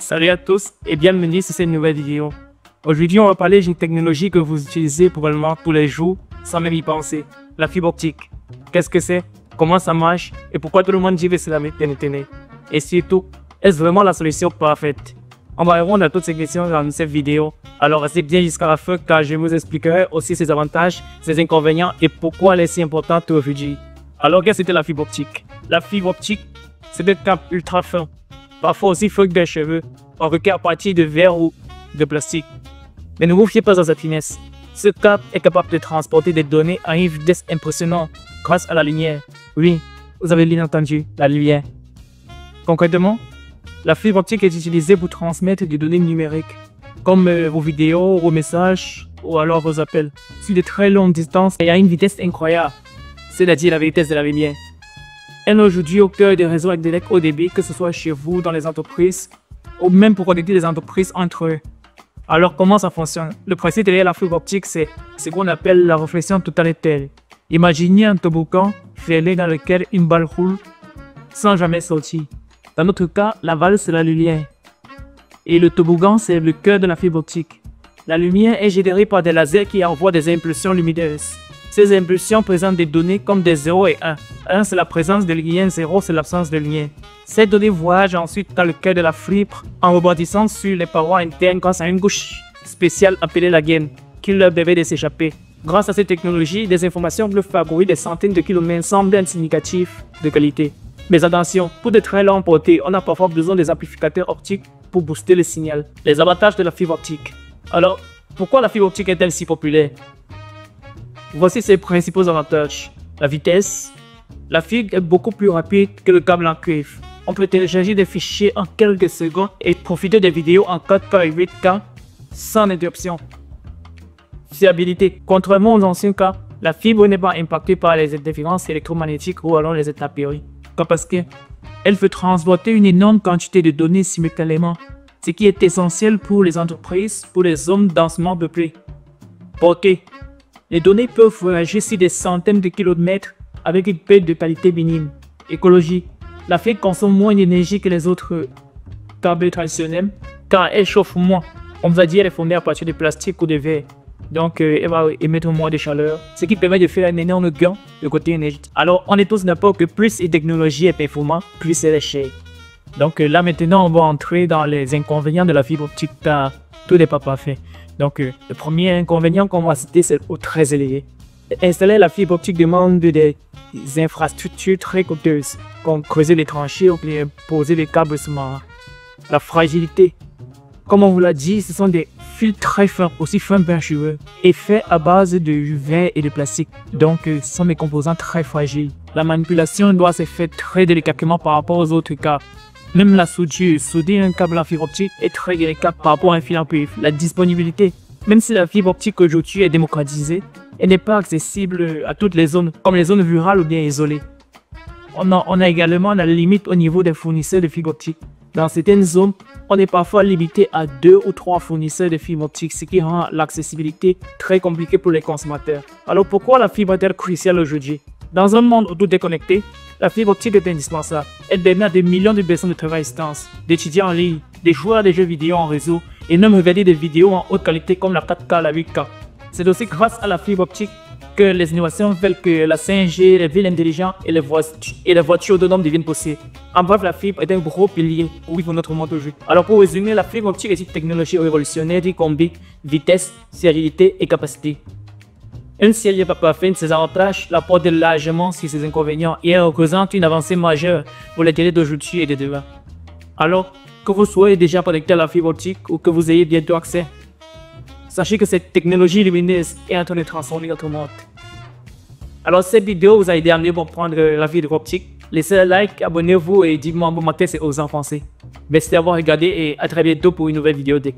Salut à tous et bienvenue sur cette nouvelle vidéo. Aujourd'hui, on va parler d'une technologie que vous utilisez probablement tous les jours sans même y penser. La fibre optique. Qu'est-ce que c'est? Comment ça marche? Et pourquoi tout le monde dit que c'est la méthode? Et surtout, est-ce vraiment la solution parfaite? On va répondre à toutes ces questions dans cette vidéo. Alors restez bien jusqu'à la fin car je vous expliquerai aussi ses avantages, ses inconvénients et pourquoi elle est si importante aujourd'hui. Alors qu'est-ce que c'était la fibre optique? La fibre optique, c'est des câbles ultra fins, parfois aussi fins que des cheveux, fabriqués à partir de verre ou de plastique. Mais ne vous fiez pas à sa finesse. Ce câble est capable de transporter des données à une vitesse impressionnante grâce à la lumière. Oui, vous avez bien entendu, la lumière. Concrètement, la fibre optique est utilisée pour transmettre des données numériques, comme vos vidéos, vos messages ou alors vos appels, sur de très longues distances et à une vitesse incroyable, c'est-à-dire la vitesse de la lumière. Elle est aujourd'hui au cœur des réseaux Internet haut débit, que ce soit chez vous, dans les entreprises, ou même pour connecter les entreprises entre eux. Alors comment ça fonctionne? Le principe derrière la fibre optique, c'est ce qu'on appelle la réflexion totalitaire. Imaginez un toboggan fermé dans lequel une balle roule sans jamais sortir. Dans notre cas, la balle c'est la lumière. Et le toboggan c'est le cœur de la fibre optique. La lumière est générée par des lasers qui envoient des impulsions lumineuses. Ces impulsions présentent des données comme des 0 et 1. 1 c'est la présence de lumière, 0 c'est l'absence de lumière. Ces données voyagent ensuite dans le cœur de la fibre en rebondissant sur les parois internes grâce à une couche spéciale appelée la gaine qui leur permet de s'échapper. Grâce à cette technologie, des informations peuvent parcourir des centaines de kilomètres sans bien significatif de qualité. Mais attention, pour de très longues portées, on a parfois besoin des amplificateurs optiques pour booster le signal. Les avantages de la fibre optique. Alors, pourquoi la fibre optique est-elle si populaire? Voici ses principaux avantages. La vitesse. La fibre est beaucoup plus rapide que le câble en cuivre. On peut télécharger des fichiers en quelques secondes et profiter des vidéos en 4K et 8K sans interruption. Fiabilité. Contrairement aux anciens cas, la fibre n'est pas impactée par les interférences électromagnétiques ou alors les états périodiques. Parce qu'elle peut transporter une énorme quantité de données simultanément, ce qui est essentiel pour les entreprises, pour les zones densément peuplées. Portée. Les données peuvent voyager sur des centaines de kilomètres avec une perte de qualité minime. Écologie. La fibre consomme moins d'énergie que les autres câbles traditionnels car elle chauffe moins. On va dire elle est fondée à partir de plastique ou de verre. Donc elle va émettre moins de chaleur, ce qui permet de faire un énorme gain de côté énergétique. Alors on est tous d'accord que plus une technologie est performante, plus elle est chère. Donc là maintenant on va entrer dans les inconvénients de la fibre optique car tout n'est pas parfait. Donc le premier inconvénient qu'on va citer c'est le coût très élevé. Installer la fibre optique demande des infrastructures très coûteuses, comme creuser les tranchées ou poser les câbles sous-marins. La fragilité. Comme on vous l'a dit, ce sont des fils très fins, aussi fins qu'un cheveu, et faits à base de verre et de plastique. Donc ce sont des composants très fragiles. La manipulation doit se faire très délicatement par rapport aux autres câbles. Même la soudure, souder un câble en fibre optique est très délicat par rapport à un fil en cuivre. La disponibilité. Même si la fibre optique aujourd'hui est démocratisée, elle n'est pas accessible à toutes les zones, comme les zones rurales ou bien isolées. On a également la limite au niveau des fournisseurs de fibre optique. Dans certaines zones, on est parfois limité à 2 ou 3 fournisseurs de fibre optique, ce qui rend l'accessibilité très compliquée pour les consommateurs. Alors pourquoi la fibre est-elle cruciale aujourd'hui? Dans un monde où tout est connecté, la fibre optique est indispensable. Elle permet à des millions de personnes de travailler à distance, d'étudier en ligne, de jouer à des jeux vidéo en réseau et même regarder des vidéos en haute qualité comme la 4K, la 8K. C'est aussi grâce à la fibre optique que les innovations telles que la 5G, les villes intelligentes et les voitures autonomes deviennent possibles. En bref, la fibre est un gros pilier pour notre monde aujourd'hui. Alors pour résumer, la fibre optique est une technologie révolutionnaire qui combine vitesse, sérénité et capacité. Une série n'est pas parfaite, ses avantages la portent largement sur ses inconvénients et elle représente une avancée majeure pour les télés d'aujourd'hui et de demain. Alors, que vous soyez déjà connecté à la fibre optique ou que vous ayez bientôt accès, sachez que cette technologie lumineuse est en train de transformer notre monde. Alors cette vidéo vous a aidé à mieux comprendre la fibre optique. Laissez un like, abonnez-vous et dites-moi en commentaire si vous en pensez. Merci d'avoir regardé et à très bientôt pour une nouvelle vidéo tech.